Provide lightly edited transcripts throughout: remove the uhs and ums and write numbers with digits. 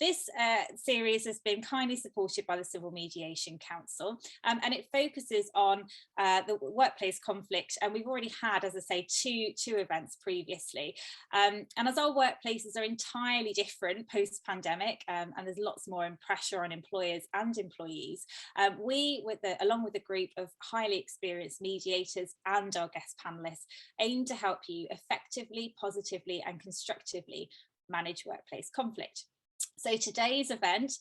This series has been kindly supported by the Civil Mediation Council, and it focuses on the workplace conflict, and we've already had, as I say, two events previously. And as our workplaces are entirely different post-pandemic, and there's lots more pressure on employers and employees, we, along with a group of highly experienced mediators and our guest panelists, aim to help you effectively, positively and constructively manage workplace conflict. So today's event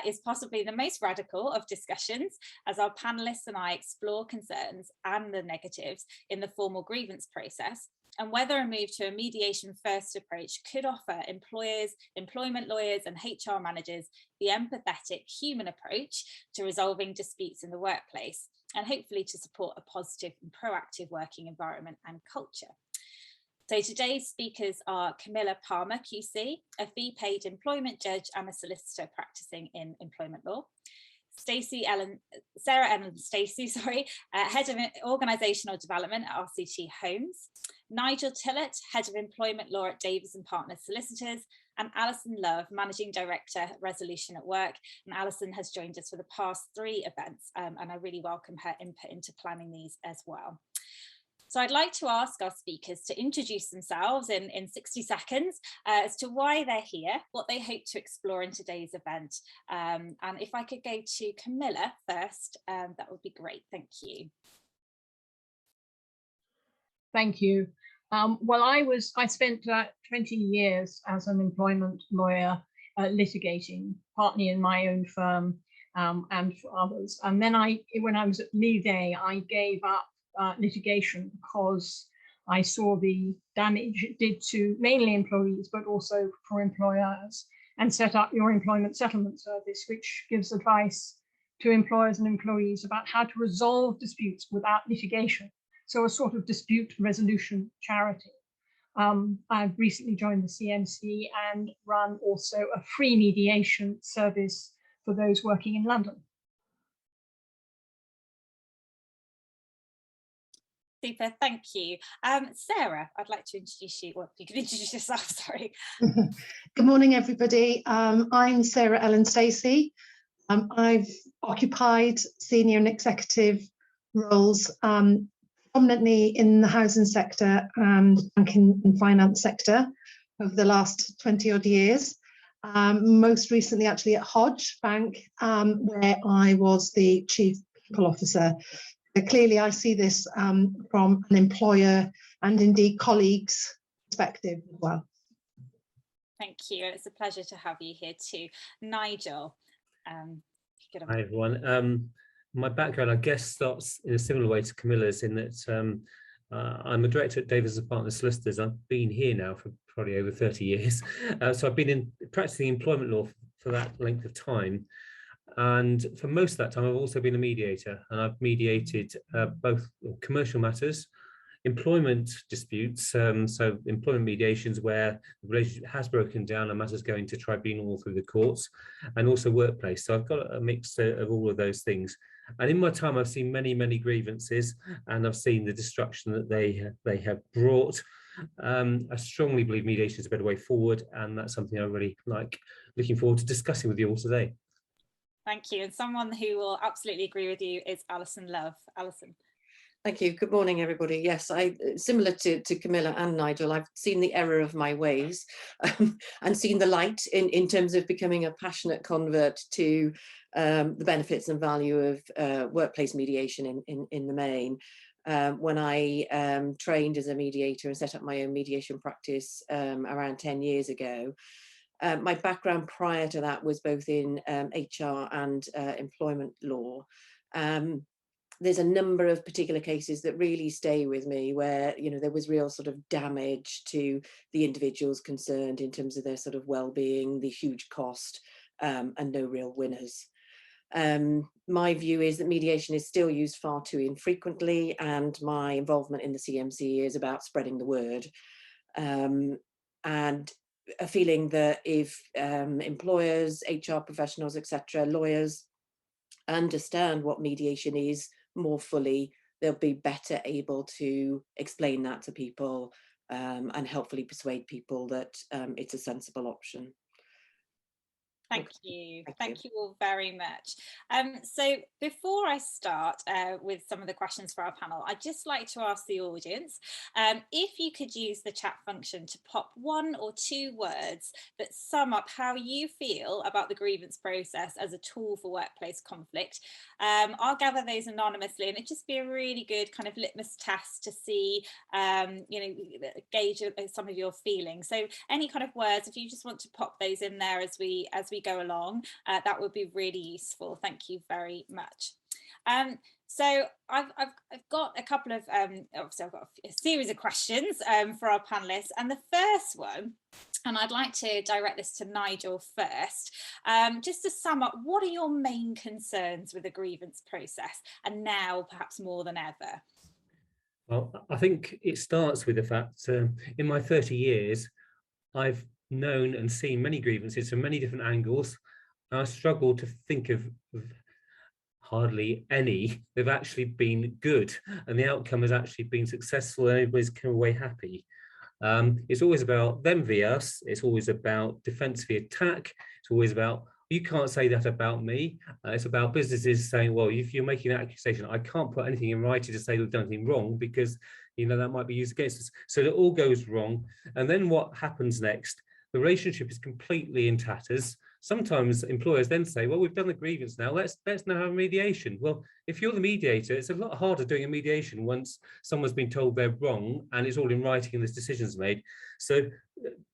is possibly the most radical of discussions, as our panelists and I explore concerns and the negatives in the formal grievance process, and whether a move to a mediation first approach could offer employers, employment lawyers and HR managers the empathetic human approach to resolving disputes in the workplace, and hopefully to support a positive and proactive working environment and culture. So today's speakers are Camilla Palmer QC, a fee-paid employment judge and a solicitor practicing in employment law. Sarah Ellen Stacey, Head of Organisational Development at RCT Homes. Nigel Tillett, Head of Employment Law at Davies and Partners Solicitors, and Allison Love, Managing Director, Resolution at Work. And Allison has joined us for the past 3 events, and I really welcome her input into planning these as well. So I'd like to ask our speakers to introduce themselves in 60 seconds as to why they're here, what they hope to explore in today's event. And if I could go to Camilla first, that would be great. Thank you. Thank you. Well, I spent 20 years as an employment lawyer litigating, partly in my own firm and for others. And then when I was at Leave A, I gave up litigation because I saw the damage it did to mainly employees, but also for employers, and set up your employment settlement service, which gives advice to employers and employees about how to resolve disputes without litigation. So a sort of dispute resolution charity. I've recently joined the CMC and run also a free mediation service for those working in London. Super, thank you. Sarah, I'd like to introduce you. Well, you can introduce yourself, sorry. Good morning, everybody. I'm Sarah Ellen Stacey. I've occupied senior and executive roles prominently in the housing sector and banking and finance sector over the last 20 odd years. Most recently actually at Hodge Bank, where I was the Chief People Officer. Clearly, I see this from an employer and indeed colleagues' perspective as well. Thank you. It's a pleasure to have you here too. Nigel. Hi, everyone. My background, I guess, starts in a similar way to Camilla's, in that I'm a director at Davies and Partners Solicitors. I've been here now for probably over 30 years. So I've been practicing employment law for that length of time. And for most of that time, I've also been a mediator, and I've mediated both commercial matters, employment disputes, so employment mediations where the relationship has broken down and matters going to tribunal or through the courts, and also workplace. So I've got a mix of all of those things. And in my time, I've seen many, many grievances, and I've seen the destruction that they have brought. I strongly believe mediation is a better way forward, and that's something I really like looking forward to discussing with you all today. Thank you. And someone who will absolutely agree with you is Allison Love. Allison. Thank you. Good morning, everybody. Yes, similar to Camilla and Nigel, I've seen the error of my ways and seen the light in terms of becoming a passionate convert to the benefits and value of workplace mediation in the main. When I trained as a mediator and set up my own mediation practice around 10 years ago, my background prior to that was both in HR and employment law. There's a number of particular cases that really stay with me where, you know, there was real sort of damage to the individuals concerned in terms of their sort of well-being, the huge cost, and no real winners. My view is that mediation is still used far too infrequently, and my involvement in the CMC is about spreading the word. And a feeling that if employers, HR professionals, etc., lawyers understand what mediation is more fully, they'll be better able to explain that to people and helpfully persuade people that it's a sensible option. Thank you. Thank you all very much. So before I start with some of the questions for our panel, I'd just like to ask the audience if you could use the chat function to pop 1 or 2 words that sum up how you feel about the grievance process as a tool for workplace conflict. I'll gather those anonymously, and it'd just be a really good kind of litmus test to see, gauge some of your feelings. So any kind of words, if you just want to pop those in there as we go along, that would be really useful. Thank you very much. So I've got a couple of obviously I've got a series of questions for our panelists, and the first one, and I'd like to direct this to Nigel first, just to sum up, what are your main concerns with the grievance process, and now perhaps more than ever? Well, I think it starts with the fact in my 30 years I've known and seen many grievances from many different angles. I struggle to think of hardly any that have actually been good, and the outcome has actually been successful and everybody's come away happy. It's always about them via us. It's always about defense via attack. It's always about, you can't say that about me. It's about businesses saying, well, if you're making that accusation, I can't put anything in writing to say we've done anything wrong, because that might be used against us. So it all goes wrong. And then what happens next? The relationship is completely in tatters. Sometimes employers then say, well, we've done the grievance now, let's now have a mediation. Well, if you're the mediator, it's a lot harder doing a mediation once someone's been told they're wrong and it's all in writing and there's decisions made. So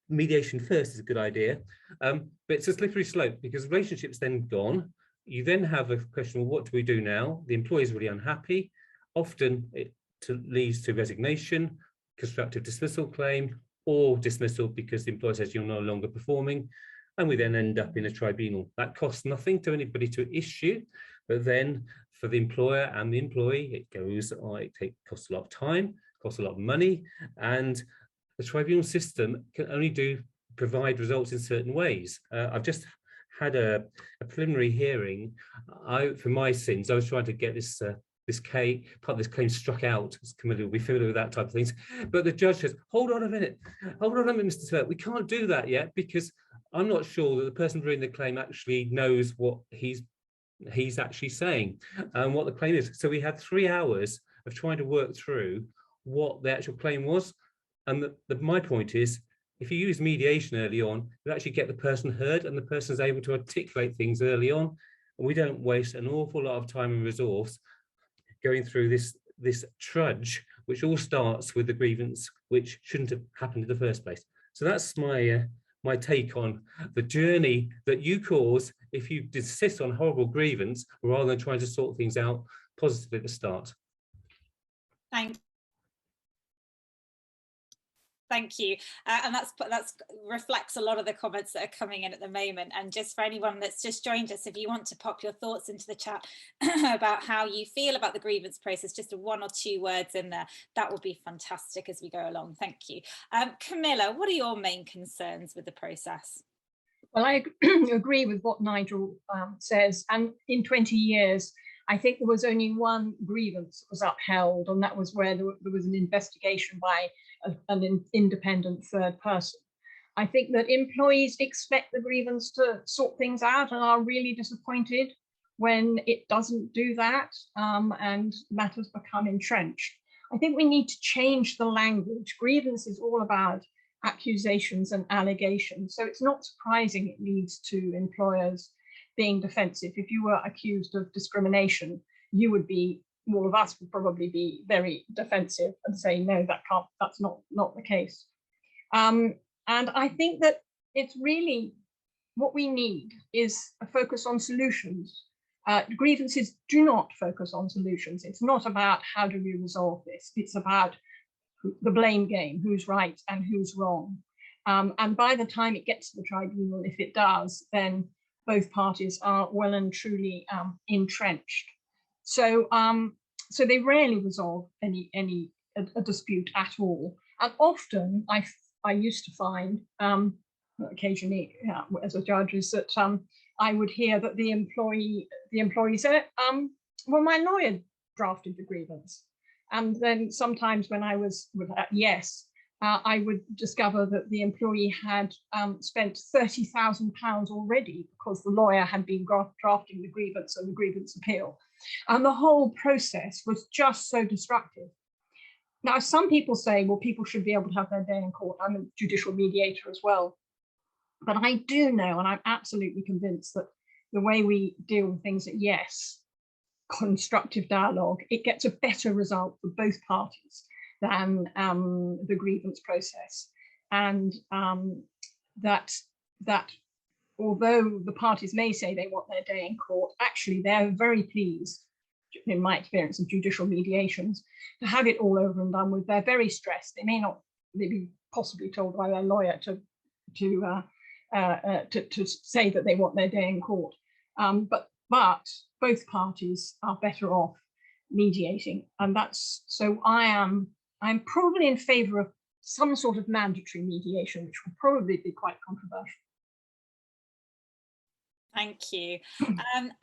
mediation first is a good idea, but it's a slippery slope, because the relationship's then gone. You then have a question, well, what do we do now? The employee is really unhappy. Often it leads to resignation, constructive dismissal claim, or dismissal because the employer says you're no longer performing, and we then end up in a tribunal. That costs nothing to anybody to issue, but then for the employer and the employee, it costs a lot of time, costs a lot of money, and the tribunal system can only provide results in certain ways. I've just had a preliminary hearing. For my sins, I was trying to get this part of this claim struck out, as Camilla will be familiar with that type of things. But the judge says, hold on a minute, Mr. Stewart, we can't do that yet, because I'm not sure that the person bringing the claim actually knows what he's actually saying and what the claim is. So we had 3 hours of trying to work through what the actual claim was. And my point is, if you use mediation early on, you actually get the person heard and the person is able to articulate things early on. And we don't waste an awful lot of time and resource going through this trudge, which all starts with the grievance, which shouldn't have happened in the first place. So that's my take on the journey that you cause if you insist on horrible grievance rather than trying to sort things out positively at the start. Thank you. And that's reflects a lot of the comments that are coming in at the moment. And just for anyone that's just joined us, if you want to pop your thoughts into the chat about how you feel about the grievance process, just 1 or 2 words in there, that would be fantastic as we go along. Thank you. Camilla, what are your main concerns with the process? Well, I agree with what Nigel says. And in 20 years, I think there was only one grievance that was upheld, and that was where there was an investigation by an independent third person. I think that employees expect the grievance to sort things out and are really disappointed when it doesn't do that, and matters become entrenched. I think we need to change the language. Grievance is all about accusations and allegations, so it's not surprising it leads to employers being defensive. If you were accused of discrimination, all of us would probably be very defensive and say, no, that's not the case. And I think that it's really what we need is a focus on solutions. Grievances do not focus on solutions. It's not about how do we resolve this. It's about the blame game, who's right and who's wrong. And by the time it gets to the tribunal, if it does, then both parties are well and truly entrenched. So they rarely resolve a dispute at all. And often I used to find, occasionally as a judge, is that I would hear that the employee said, well, my lawyer drafted the grievance. And then sometimes when I was with yes, I would discover that the employee had spent £30,000 already because the lawyer had been drafting the grievance and the grievance appeal. And the whole process was just so disruptive. Now, some people say, well, people should be able to have their day in court. I'm a judicial mediator as well. But I do know, and I'm absolutely convinced, that the way we deal with things at Yes, constructive dialogue, it gets a better result for both parties than the grievance process. And that although the parties may say they want their day in court, actually they're very pleased, in my experience of judicial mediations, to have it all over and done with. They're very stressed. They may not be possibly told by their lawyer to say that they want their day in court, but both parties are better off mediating, and that's so. I'm probably in favour of some sort of mandatory mediation, which will probably be quite controversial. Thank you.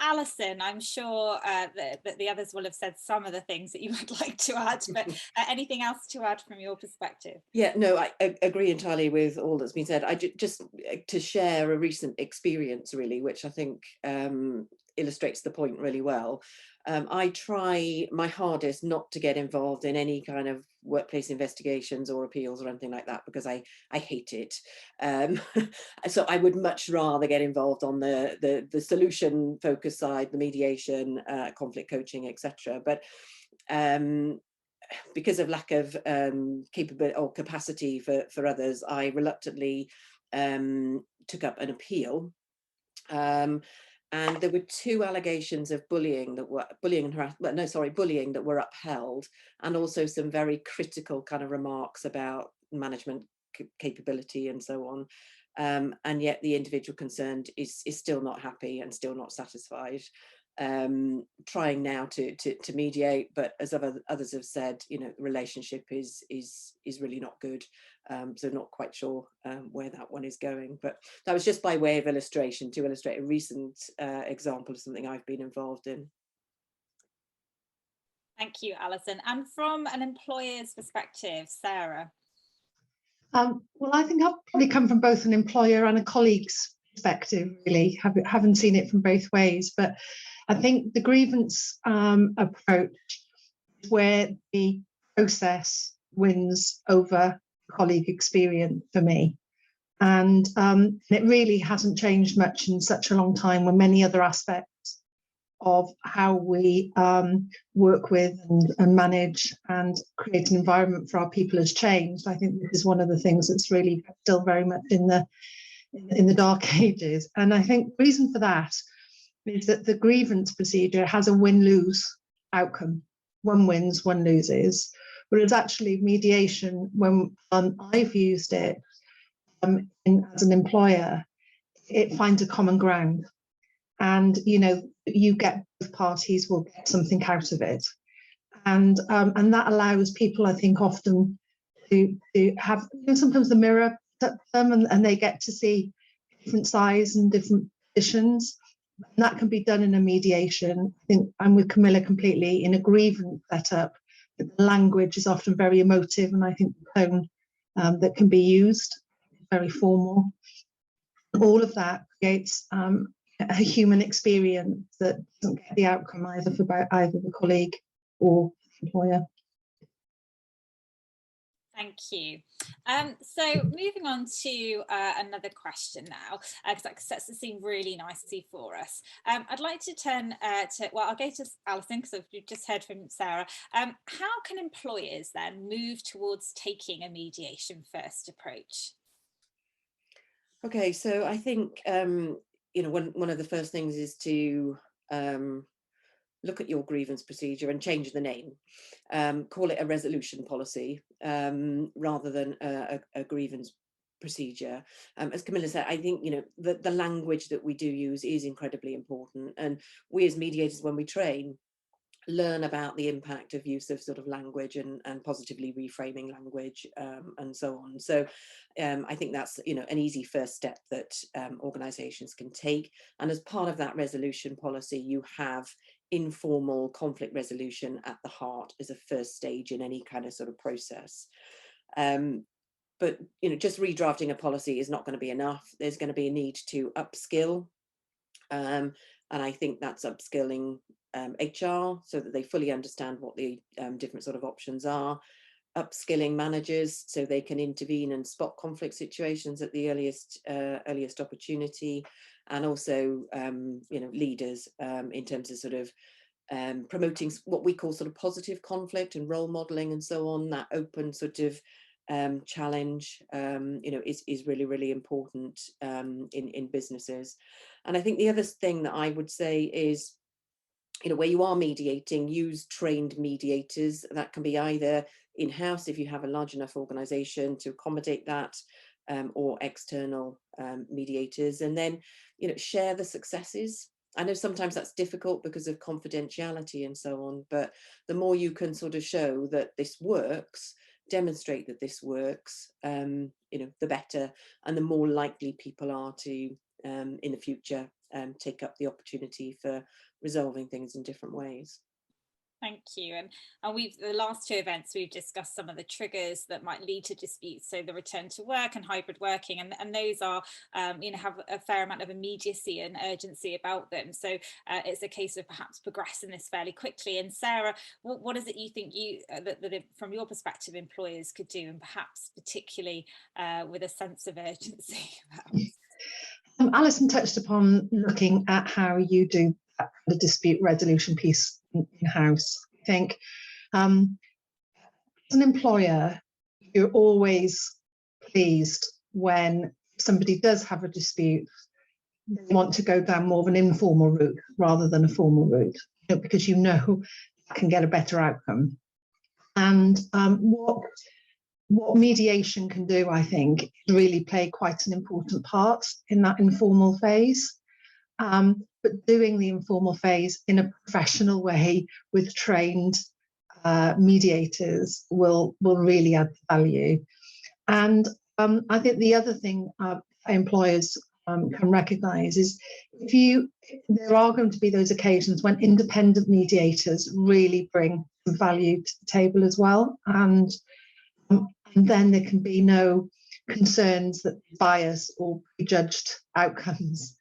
Alison, I'm sure that the others will have said some of the things that you would like to add, but anything else to add from your perspective? Yeah, no, I agree entirely with all that's been said. I just to share a recent experience, really, which I think illustrates the point really well. I try my hardest not to get involved in any kind of workplace investigations or appeals or anything like that, because I hate it. So I would much rather get involved on the solution focused side, the mediation, conflict coaching, etc. But because of lack of capability or capacity for others, I reluctantly took up an appeal. And there were 2 allegations of bullying that were bullying that were upheld, and also some very critical kind of remarks about management capability and so on. And yet the individual concerned is still not happy and still not satisfied. Trying now to mediate, but as others have said, you know, the relationship is really not good. So not quite sure where that one is going, but that was just by way of illustration, to illustrate a recent example of something I've been involved in. Thank you, Alison. And from an employer's perspective, Sarah? Well, I think I've probably come from both an employer and a colleague's perspective, really, haven't seen it from both ways. But I think the grievance approach is where the process wins over colleague experience for me. And it really hasn't changed much in such a long time, when many other aspects of how we work with and manage and create an environment for our people has changed. I think this is one of the things that's really still very much in the dark ages. And I think the reason for that is that the grievance procedure has a win-lose outcome. One wins, one loses. Whereas actually mediation, when I've used it as an employer, it finds a common ground. And, you know, you get both parties will get something out of it. And that allows people, I think, often to have, you know, sometimes the mirror at them, and they get to see different sides and different positions. And that can be done in a mediation. I think I'm with Camilla completely. In a grievance setup, the language is often very emotive, and I think the tone that can be used is very formal. All of that creates a human experience that doesn't get the outcome either for either the colleague or the employer. Thank you. So moving on to another question now, because that sets the scene really nicely for us. I'd like to turn I'll go to Alison, because we've just heard from Sarah. How can employers then move towards taking a mediation first approach? Okay, so I think you know, one of the first things is to look at your grievance procedure and change the name. Call it a resolution policy rather than a grievance procedure. As Camilla said, I think, you know, the language that we do use is incredibly important, and we as mediators, when we train, learn about the impact of use of sort of language and positively reframing language and so on. So I think that's, you know, an easy first step that organizations can take. And as part of that resolution policy, you have informal conflict resolution at the heart as a first stage in any kind of sort of process. but just redrafting a policy is not going to be enough. There's going to be a need to upskill, and I think that's upskilling HR so that they fully understand what the different sort of options are, upskilling managers so they can intervene and spot conflict situations at the earliest opportunity, and also leaders in terms of sort of promoting what we call sort of positive conflict and role modeling and so on. That open sort of challenge is really, really important in businesses. And I think the other thing that I would say is, where you are mediating, use trained mediators. That can be either in-house if you have a large enough organization to accommodate that, or external mediators, and then share the successes. I know sometimes that's difficult because of confidentiality and so on, but the more you can sort of show that this works, demonstrate that this works, the better, and the more likely people are to in the future take up the opportunity for resolving things in different ways. Thank you. And the last two events, we've discussed some of the triggers that might lead to disputes. So the return to work and hybrid working, and those are, have a fair amount of immediacy and urgency about them. So it's a case of perhaps progressing this fairly quickly. And Sarah, what is it you think that from your perspective, employers could do, and perhaps particularly with a sense of urgency? Alison touched upon looking at how you do the dispute resolution piece in-house. I think as an employer, you're always pleased when somebody does have a dispute, they want to go down more of an informal route rather than a formal route, because that can get a better outcome. And what mediation can do, I think, is really play quite an important part in that informal phase. But doing the informal phase in a professional way with trained mediators will really add value. And I think the other thing employers can recognise is there are going to be those occasions when independent mediators really bring some value to the table as well, and then there can be no concerns that bias or prejudged outcomes.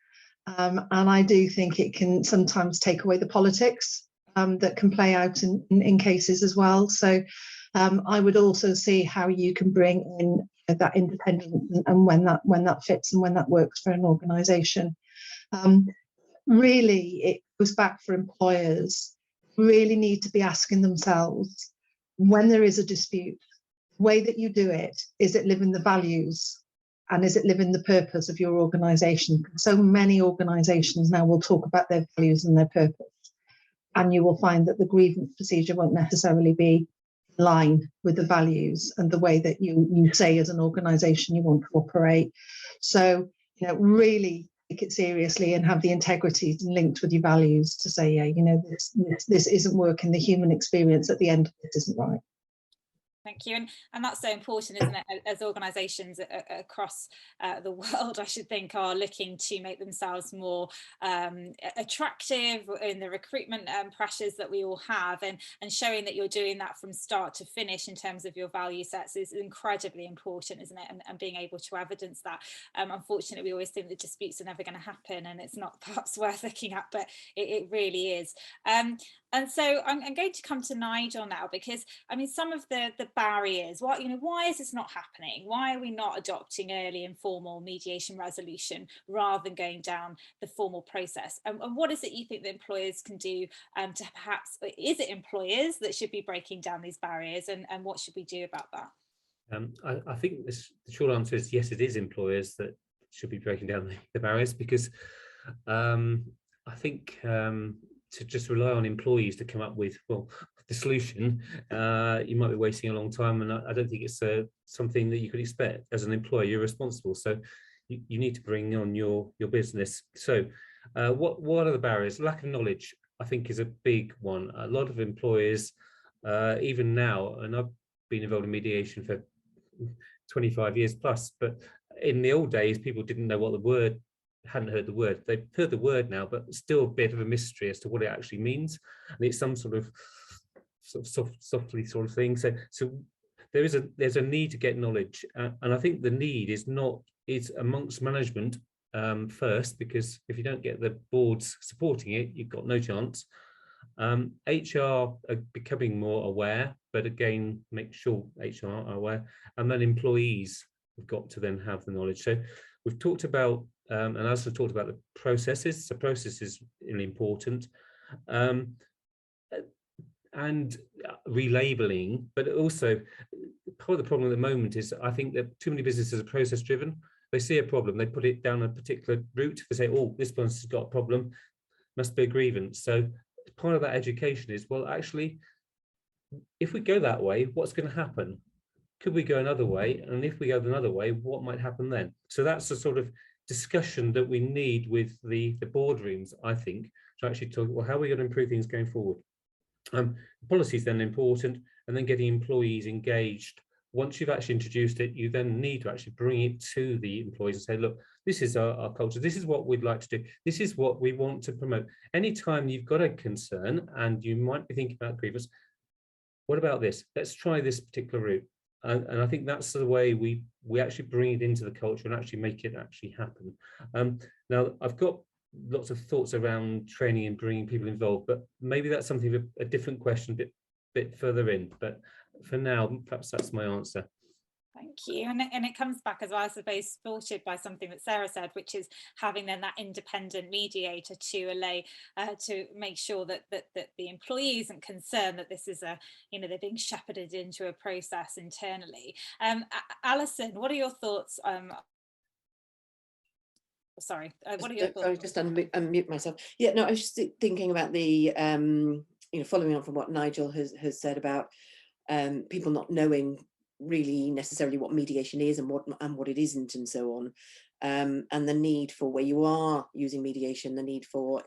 And I do think it can sometimes take away the politics that can play out in cases as well. So I would also see how you can bring in that independence and when that fits and when that works for an organisation. Really, it goes back for employers, really need to be asking themselves, when there is a dispute, the way that you do it, is it living the values? And is it living the purpose of your organisation? So many organisations now will talk about their values and their purpose, and you will find that the grievance procedure won't necessarily be in line with the values and the way that you say as an organisation you want to operate. So really take it seriously and have the integrity linked with your values to say, this isn't working. The human experience at the end of it isn't right. Thank you. And that's so important, isn't it? As organisations across the world, I should think, are looking to make themselves more attractive in the recruitment pressures that we all have, and showing that you're doing that from start to finish in terms of your value sets is incredibly important, isn't it? And being able to evidence that. Unfortunately, we always think that disputes are never going to happen, and it's not perhaps worth looking at, but it really is. And so I'm going to come to Nigel now, because some of the barriers, why is this not happening? Why are we not adopting early informal mediation resolution rather than going down the formal process? And what is it you think that employers can do to perhaps, is it employers that should be breaking down these barriers, and what should we do about that? I think the short answer is yes, it is employers that should be breaking down the barriers, because I think to just rely on employees to come up with the solution, you might be wasting a long time, and I don't think it's something that you could expect as an employer. You're responsible, so you need to bring on your business. So what are the barriers? Lack of knowledge, I think, is a big one. A lot of employers, even now, and I've been involved in mediation for 25 years plus, but in the old days, people didn't know what the word, hadn't heard the word. They've heard the word now, but still a bit of a mystery as to what it actually means. And it's some sort of softly sort of thing. So there's a need to get knowledge, and I think the need is amongst management first, because if you don't get the boards supporting it, you've got no chance. HR are becoming more aware, but again, make sure HR are aware, and then employees have got to then have the knowledge. So we've talked about, and I also talked about the processes. So process is really important, and relabeling, but also part of the problem at the moment is I think that too many businesses are process driven. They see a problem, they put it down a particular route, they say, oh, this one's got a problem, must be a grievance. So part of that education is, well, actually, if we go that way, what's going to happen? Could we go another way? And if we go another way, what might happen then? So that's the sort of discussion that we need with the boardrooms, I think, to actually talk, well, how are we going to improve things going forward? Policy is then important, and then getting employees engaged. Once you've actually introduced it, you then need to actually bring it to the employees and say, look, this is our culture, this is what we'd like to do, this is what we want to promote. Anytime you've got a concern and you might be thinking about grievance, what about this? Let's try this particular route. And I think that's the way we actually bring it into the culture and actually make it actually happen. Now, I've got lots of thoughts around training and bringing people involved, but maybe that's something a different question, bit further in. But for now, perhaps that's my answer. Thank you. And it comes back as well, I suppose, supported by something that Sarah said, which is having then that independent mediator to allay, to make sure that the employee isn't concerned that this is they're being shepherded into a process internally. Alison, what are your thoughts? Sorry, what are your thoughts? Sorry, just unmute myself. Yeah, no, I was just thinking about the, following on from what Nigel has said about people not knowing really necessarily what mediation is and what it isn't, and so on, and the need for, where you are using mediation, the need for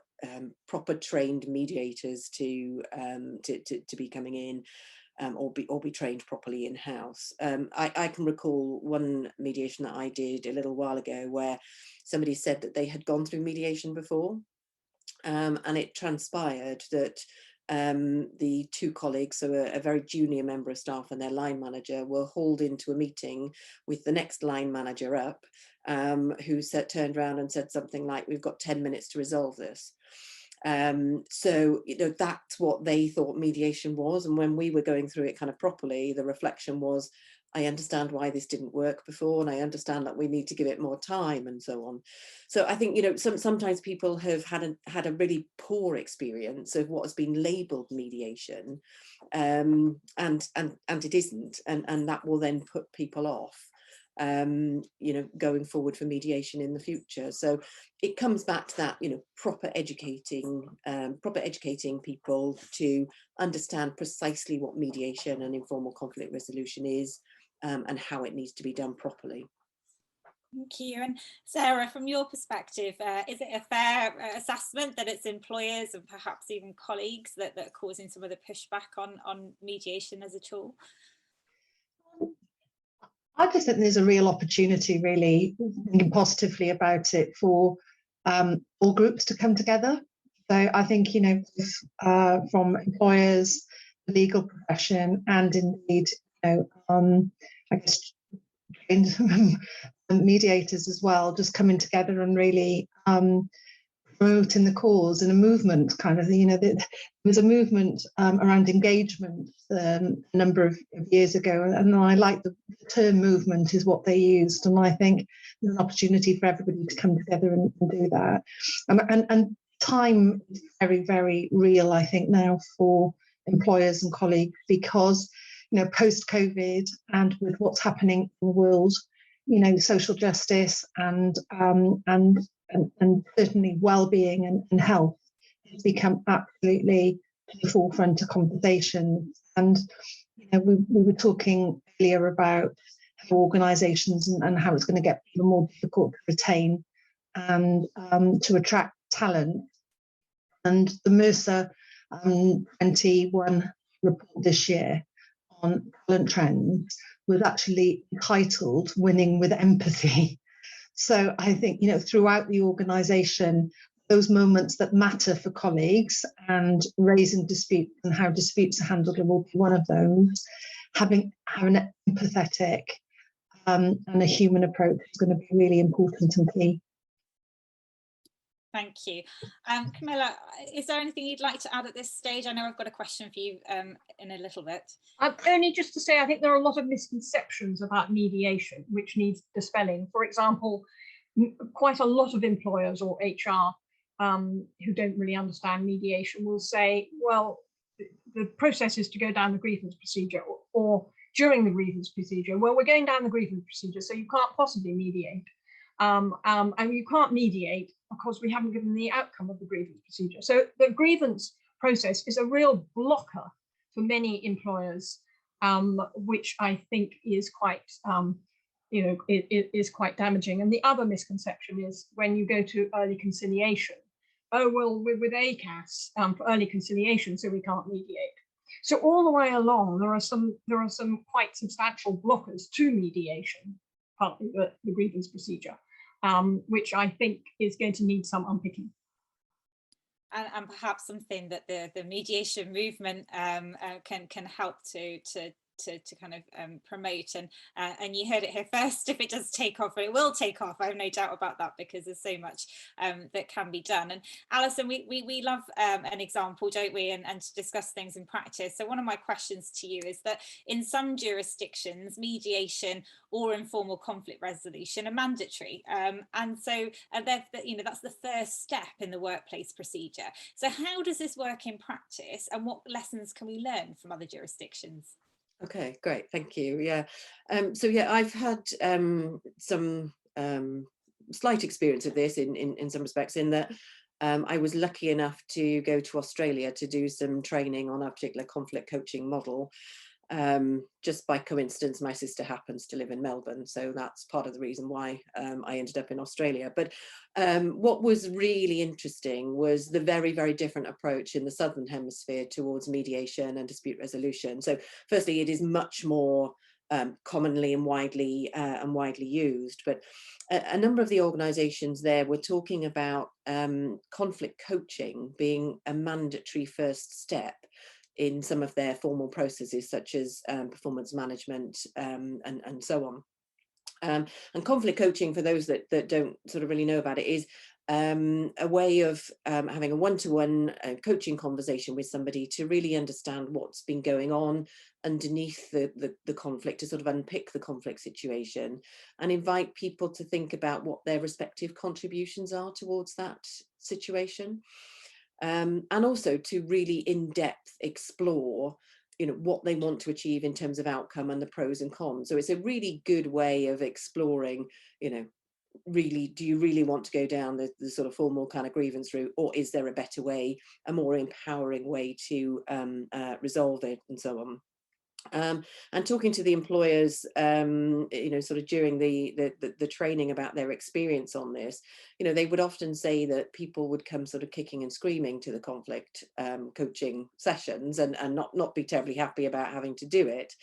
proper trained mediators to be coming in, or be trained properly in-house. I can recall one mediation that I did a little while ago where somebody said that they had gone through mediation before, and it transpired that the two colleagues, so a very junior member of staff and their line manager, were hauled into a meeting with the next line manager up, who turned around and said something like, we've got 10 minutes to resolve this. So that's what they thought mediation was, and when we were going through it kind of properly, the reflection was, I understand why this didn't work before, and I understand that we need to give it more time, and so on. So I think sometimes people have had a really poor experience of what has been labelled mediation, and it isn't, and that will then put people off going forward for mediation in the future. So it comes back to that, proper educating people to understand precisely what mediation and informal conflict resolution is, and how it needs to be done properly. Thank you. And Sarah, from your perspective, is it a fair assessment that it's employers and perhaps even colleagues that are causing some of the pushback on mediation as a tool? I just think there's a real opportunity, really, thinking positively about it, for all groups to come together. So I think, from employers, the legal profession, and indeed, I guess trained mediators as well, just coming together and really promoting the cause in a movement kind of, there's a movement around engagement a number of years ago, and I like the term movement is what they used, and I think there's an opportunity for everybody to come together and do that. And time is very, very real, I think, now for employers and colleagues, because post-COVID and with what's happening in the world, social justice and certainly well-being and health has become absolutely to the forefront of conversation. And we were talking earlier about how organisations and how it's going to get even more difficult to retain and to attract talent. And the Mercer 21 report this year on talent trends was actually entitled "Winning with Empathy." So I think, throughout the organisation, those moments that matter for colleagues and raising disputes and how disputes are handled will be one of those. having an empathetic and a human approach is going to be really important and key. Thank you. Camilla, is there anything you'd like to add at this stage? I know I've got a question for you in a little bit. Only just to say, I think there are a lot of misconceptions about mediation, which needs dispelling. For example, quite a lot of employers or HR who don't really understand mediation will say, well, the process is to go down the grievance procedure, or during the grievance procedure, well, we're going down the grievance procedure, so you can't possibly mediate. And you can't mediate because we haven't given the outcome of the grievance procedure. So the grievance process is a real blocker for many employers, which I think is quite, it is quite damaging. And the other misconception is when you go to early conciliation, oh, well, we're with ACAS for early conciliation, so we can't mediate. So all the way along, there are some quite substantial blockers to mediation, partly the grievance procedure, which I think is going to need some unpicking. And perhaps something that the mediation movement can help to kind of promote, and you heard it here first. If it does take off, it will take off. I have no doubt about that, because there's so much that can be done. And Allison, we love an example, don't we, and to discuss things in practice. So one of my questions to you is that in some jurisdictions, mediation or informal conflict resolution are mandatory, and so that's the first step in the workplace procedure. So how does this work in practice, and what lessons can we learn from other jurisdictions? Okay, great, thank you. Yeah, so yeah, I've had some slight experience of this in some respects, in that I was lucky enough to go to Australia to do some training on a particular conflict coaching model. Just by coincidence, my sister happens to live in Melbourne, so that's part of the reason why I ended up in Australia. But what was really interesting was the very, very different approach in the Southern Hemisphere towards mediation and dispute resolution. So firstly, it is much more commonly and widely used, but a number of the organizations there were talking about conflict coaching being a mandatory first step in some of their formal processes, such as performance management and so on. And conflict coaching, for those that don't sort of really know about it, is a way of having a one-to-one coaching conversation with somebody to really understand what's been going on underneath the conflict, to sort of unpick the conflict situation and invite people to think about what their respective contributions are towards that situation. And also to really in-depth explore, what they want to achieve in terms of outcome and the pros and cons. So it's a really good way of exploring, really, do you really want to go down the sort of formal kind of grievance route, or is there a better way, a more empowering way to resolve it, and so on. And talking to the employers, sort of during the training about their experience on this, they would often say that people would come sort of kicking and screaming to the conflict coaching sessions and not be terribly happy about having to do it.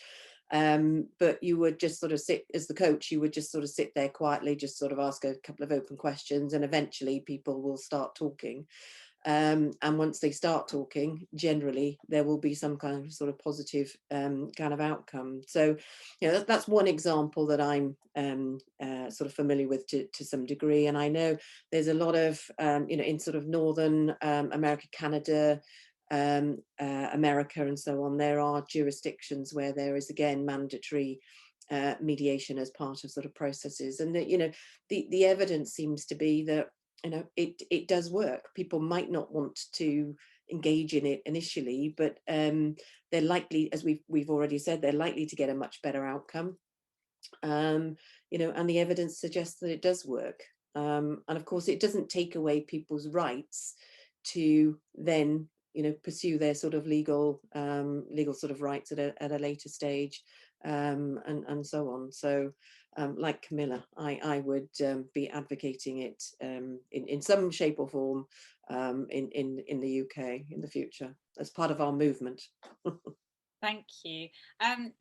But you would just sort of sit, as the coach, you would just sort of sit there quietly, just sort of ask a couple of open questions, and eventually people will start talking. And once they start talking, generally there will be some kind of sort of positive kind of outcome. So, that's one example that I'm sort of familiar with to some degree. And I know there's a lot of, in sort of Northern America, Canada, America and so on, there are jurisdictions where there is, again, mandatory mediation as part of sort of processes. And that, the evidence seems to be that it does work. People might not want to engage in it initially, but they're likely, as we've already said, they're likely to get a much better outcome. And the evidence suggests that it does work. And of course, it doesn't take away people's rights to then pursue their sort of legal sort of rights at a later stage, and so on. So like Camilla, I would be advocating it in some shape or form in the UK in the future as part of our movement. Thank you. And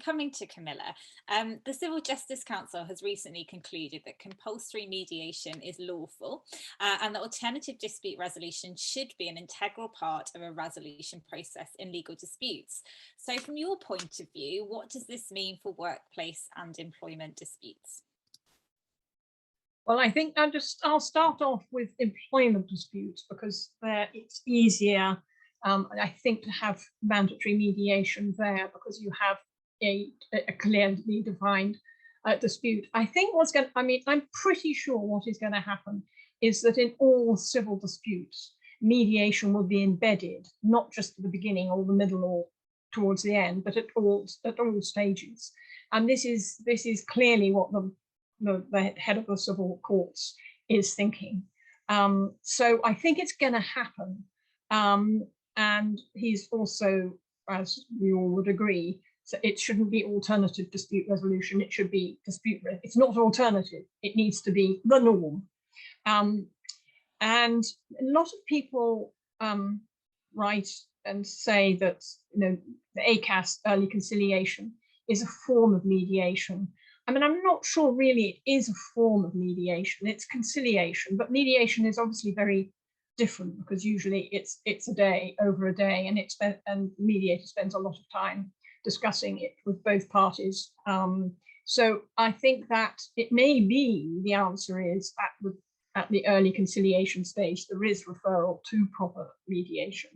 coming to Camilla, the Civil Justice Council has recently concluded that compulsory mediation is lawful and that alternative dispute resolution should be an integral part of a resolution process in legal disputes. So from your point of view, what does this mean for workplace and employment disputes? Well, I think I'll start off with employment disputes because it's easier, I think, to have mandatory mediation there because you have a clearly defined dispute. I think I'm pretty sure what is going to happen is that in all civil disputes, mediation will be embedded, not just at the beginning or the middle or towards the end, but at all stages. And this is clearly what the head of the civil courts is thinking. So I think it's going to happen. And he's also, as we all would agree, so it shouldn't be alternative dispute resolution. It should be dispute. It's not alternative. It needs to be the norm. And a lot of people write and say that the ACAS, early conciliation, is a form of mediation. I mean, I'm not sure really it is a form of mediation. It's conciliation, but mediation is obviously very different because usually it's a day, over a day, and the mediator spends a lot of time discussing it with both parties. So I think that it may be the answer is at the early conciliation stage there is referral to proper mediation,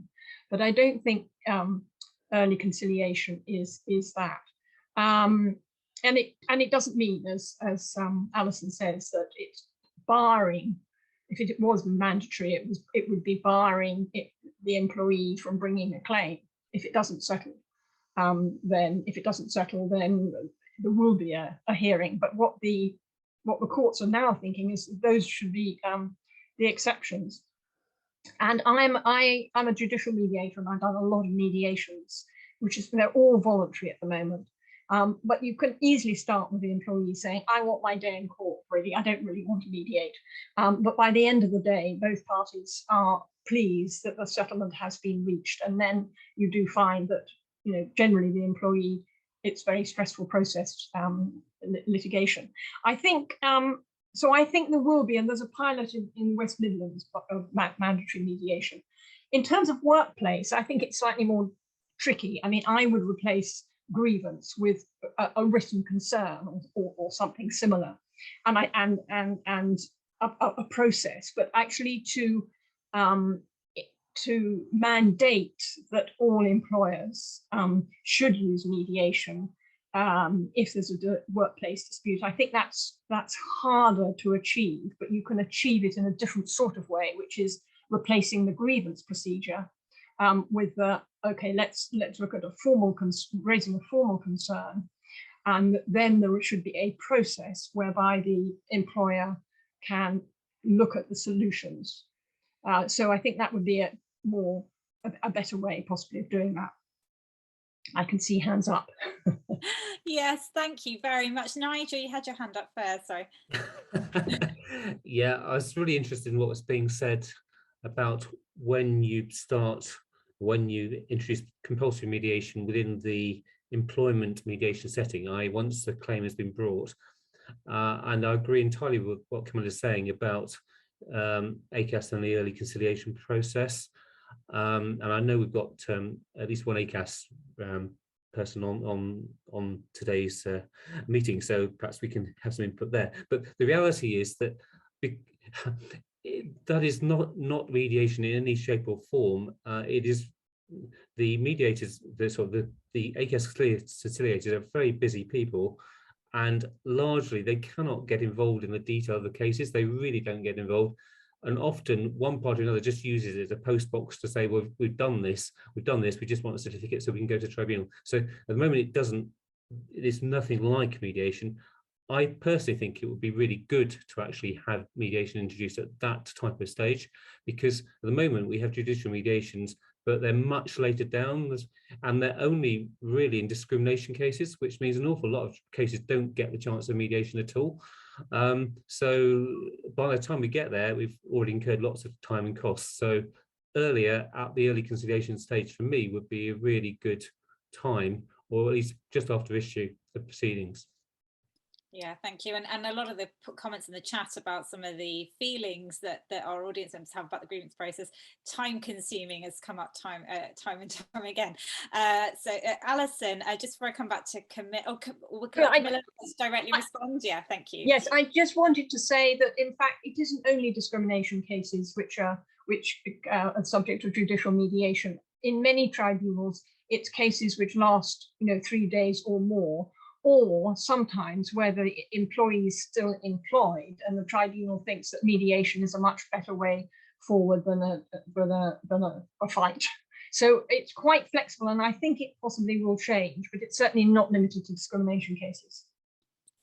but I don't think early conciliation is that. And it doesn't mean, as Allison says, that it's barring. If it was mandatory, it would be barring the employee from bringing a claim if it doesn't settle. Then there will be a hearing. But what the courts are now thinking is those should be the exceptions. And I'm a judicial mediator, and I've done a lot of mediations, they're all voluntary at the moment. But you can easily start with the employee saying, I want my day in court, really. I don't really want to mediate. But by the end of the day, both parties are pleased that the settlement has been reached. And then you do find that, generally the employee, it's very stressful process, litigation. I think, so I think there will be, and there's a pilot in West Midlands of mandatory mediation. In terms of workplace, I think it's slightly more tricky. I mean, I would replace grievance with a written concern or something similar, and a process. But actually to mandate that all employers should use mediation if there's a workplace dispute, I think that's harder to achieve. But you can achieve it in a different sort of way, which is replacing the grievance procedure with the okay, let's look at raising a formal concern, and then there should be a process whereby the employer can look at the solutions. So I think that would be a better way possibly of doing that. I can see hands up. Yes, thank you very much. Nigel, you had your hand up first, sorry. Yeah, I was really interested in what was being said about when you introduce compulsory mediation within the employment mediation setting, once the claim has been brought. And I agree entirely with what Camilla is saying about ACAS and the early conciliation process. And I know we've got at least one ACAS person on today's meeting, so perhaps we can have some input there. But the reality is that that is not mediation in any shape or form. It is the mediators, the ACAS conciliators are very busy people, and largely they cannot get involved in the detail of the cases. They really don't get involved, and often one party or another just uses it as a post box to say, well, we've done this, we just want a certificate so we can go to tribunal. So at the moment it is nothing like mediation. I personally think it would be really good to actually have mediation introduced at that type of stage, because at the moment we have judicial mediations, but they're much later down, and they're only really in discrimination cases, which means an awful lot of cases don't get the chance of mediation at all. So by the time we get there, we've already incurred lots of time and costs. So earlier, at the early conciliation stage, for me, would be a really good time, or at least just after issue, the proceedings. Yeah, thank you. And a lot of the comments in the chat about some of the feelings that our audience members have about the grievance process, time consuming, has come up time and time again. So Alison, just before I come back to Camilla, Camilla directly respond. Yeah, thank you. Yes, I just wanted to say that in fact it isn't only discrimination cases which are subject of judicial mediation. In many tribunals, it's cases which last 3 days or more, or sometimes where the employee is still employed and the tribunal thinks that mediation is a much better way forward than a fight. So it's quite flexible, and I think it possibly will change, but it's certainly not limited to discrimination cases.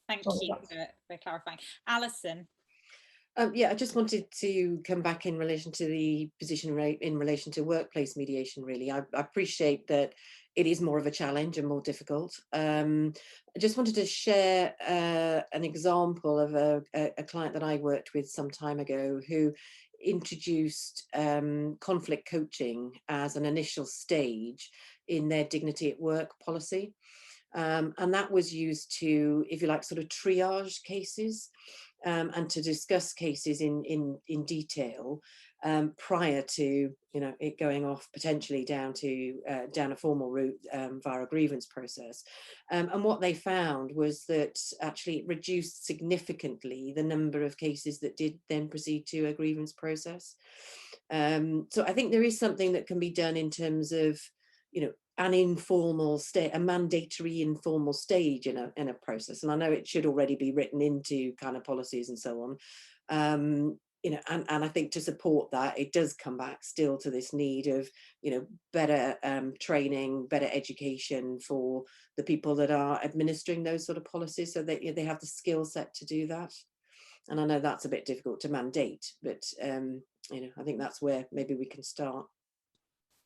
Thank you for clarifying. Alison. Yeah, I just wanted to come back in relation to the position in relation to workplace mediation, really. I appreciate that it is more of a challenge and more difficult. I just wanted to share an example of a client that I worked with some time ago who introduced conflict coaching as an initial stage in their dignity at work policy. And that was used to, if you like, sort of triage cases and to discuss cases in detail prior to it going off potentially down a formal route via a grievance process. And what they found was that actually it reduced significantly the number of cases that did then proceed to a grievance process. So I think there is something that can be done in terms of an informal state, a mandatory informal stage in a process. And I know it should already be written into kind of policies and so on. And I think to support that, it does come back still to this need of, better training, better education for the people that are administering those sort of policies, so that they have the skill set to do that. And I know that's a bit difficult to mandate, but I think that's where maybe we can start.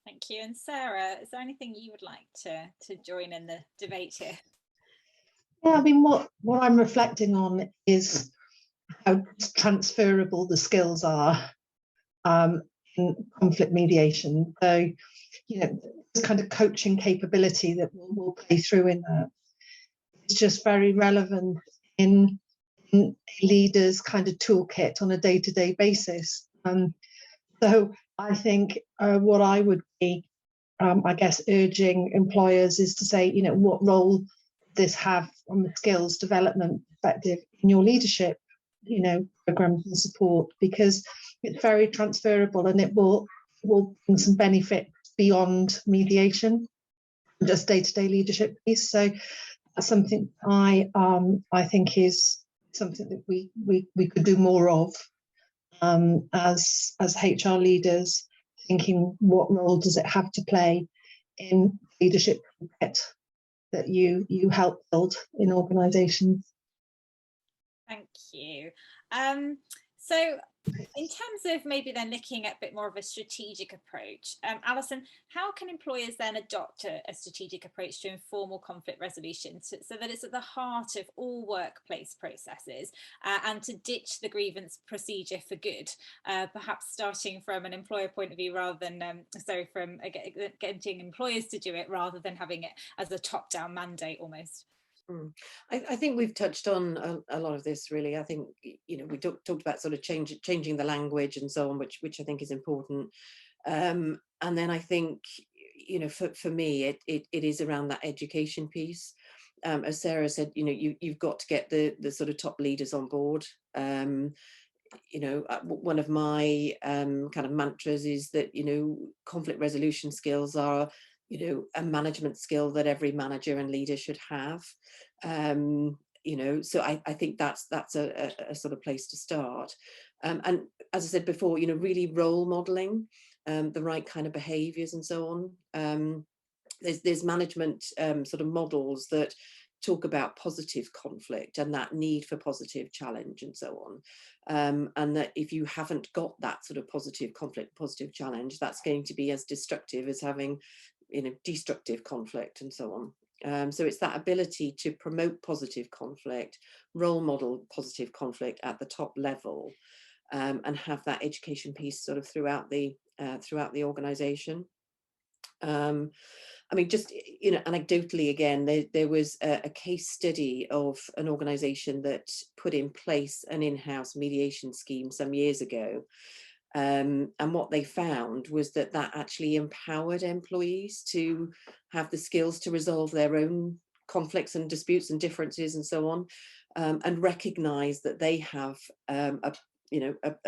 Thank you. And Sarah, is there anything you would like to join in the debate here? Yeah, I mean, what I'm reflecting on is how transferable the skills are in conflict mediation. So, this kind of coaching capability that will play through in that. It's just very relevant in a leader's kind of toolkit on a day-to-day basis. So I think what I would be, I guess, urging employers is to say, what role does this have from a skills development perspective in your leadership, programs and support, because it's very transferable and it will bring some benefit beyond mediation, just day-to-day leadership piece. So that's something I think is something that we could do more of. As HR leaders, thinking what role does it have to play in leadership that you help build in organisations. Thank you. So in terms of maybe then looking at a bit more of a strategic approach, Alison, how can employers then adopt a strategic approach to informal conflict resolution so that it's at the heart of all workplace processes and to ditch the grievance procedure for good, perhaps starting from an employer point of view rather than, from getting employers to do it rather than having it as a top-down mandate almost? I think we've touched on a lot of this, really. I think, we talked about sort of changing the language and so on, which I think is important. And then I think, for me, it is around that education piece. As Sarah said, you've got to get the sort of top leaders on board. One of my kind of mantras is that, conflict resolution skills are a management skill that every manager and leader should have. So I think that's a sort of place to start. And as I said before, really role modeling the right kind of behaviors and so on. There's management sort of models that talk about positive conflict and that need for positive challenge and so on. And that if you haven't got that sort of positive conflict, positive challenge, that's going to be as destructive as having destructive conflict and so on. So it's that ability to promote positive conflict, role model positive conflict at the top level, and have that education piece sort of throughout the organization. And I mean, just, you know, anecdotally again, there was a case study of an organisation that put in place an in-house mediation scheme some years ago. And what they found was that actually empowered employees to have the skills to resolve their own conflicts and disputes and differences and so on, and recognise that they have a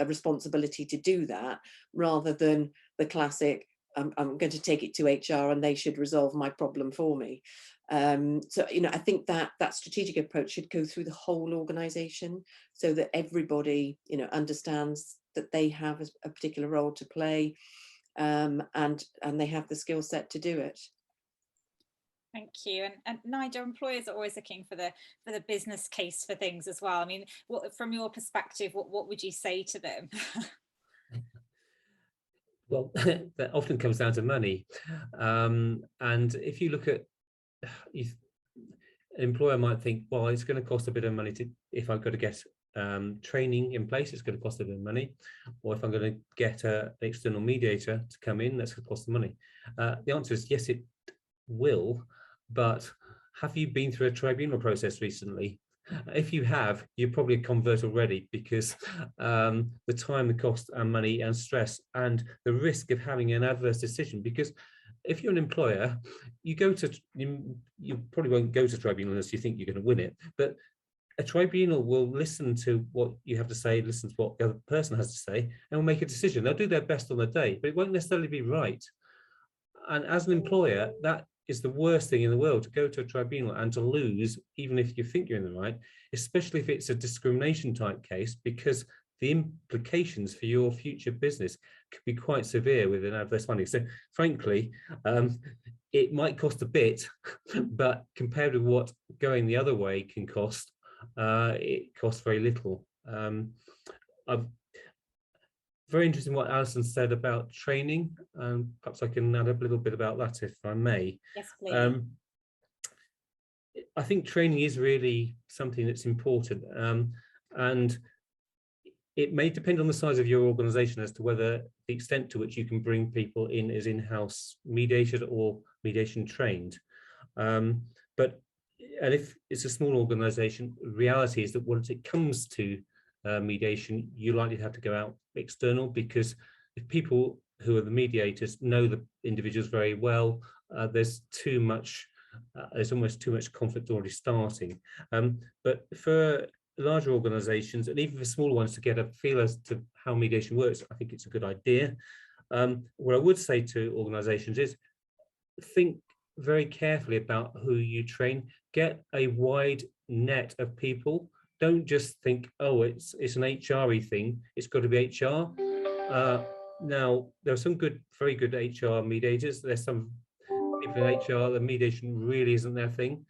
responsibility to do that, rather than the classic, I'm going to take it to HR and they should resolve my problem for me. So, you know, I think that strategic approach should go through the whole organisation, so that everybody, you know, understands that they have a particular role to play, and they have the skill set to do it. Thank you. And Nigel, employers are always looking for the business case for things as well. I mean, from your perspective, what would you say to them? Well, that often comes down to money. And if you look at, an employer might think, well, it's going to cost a bit of money if I've got to get training in place, it's going to cost a bit of money. Or if I'm going to get an external mediator to come in, that's going to cost the money. The answer is yes, it will. But have you been through a tribunal process recently? If you have, you're probably a convert already, because the time, the cost and money and stress and the risk of having an adverse decision, because if you're an employer, you probably won't go to tribunal unless you think you're going to win it, but a tribunal will listen to what you have to say, listen to what the other person has to say, and will make a decision. They'll do their best on the day, but it won't necessarily be right. And as an employer, that is the worst thing in the world, to go to a tribunal and to lose, even if you think you're in the right, especially if it's a discrimination type case, because the implications for your future business could be quite severe with an adverse finding. So frankly, it might cost a bit, but compared with what going the other way can cost, it costs very little. Very interesting what Allison said about training. Perhaps I can add a little bit about that, if I may. Yes, please. I think training is really something that's important, and it may depend on the size of your organisation as to whether the extent to which you can bring people in as in-house mediated or mediation trained. And if it's a small organisation, the reality is that once it comes to mediation, you're likely to have to go out external, because if people who are the mediators know the individuals very well, there's almost too much conflict already starting. But for larger organizations, and even for smaller ones, to get a feel as to how mediation works, I think it's a good idea. What I would say to organizations is think very carefully about who you train. Get a wide net of people. Don't just think, oh, it's an HR-y thing, it's got to be HR. Now, there are some very good HR mediators. There's some people in HR, the mediation really isn't their thing.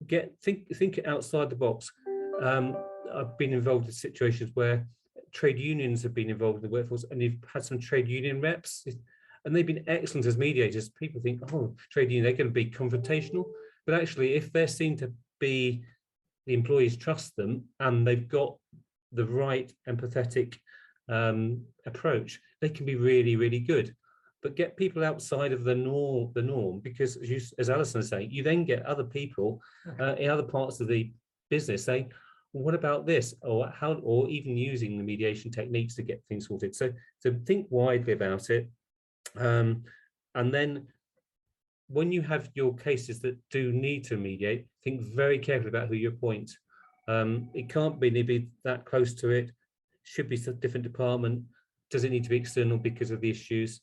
Think outside the box. I've been involved in situations where trade unions have been involved in the workforce, and you've had some trade union reps, and they've been excellent as mediators. People think, oh, trade union, they're going to be confrontational, but actually, if they're seen to be, the employees trust them and they've got the right empathetic approach, they can be really, really good. But get people outside of the norm, because as Allison is saying, you then get other people in other parts of the business saying, well, what about this, or how, or even using the mediation techniques to get things sorted. So think widely about it, and then when you have your cases that do need to mediate, think very carefully about who you appoint. It can't be that close to it. Should be a different department. Does it need to be external because of the issues?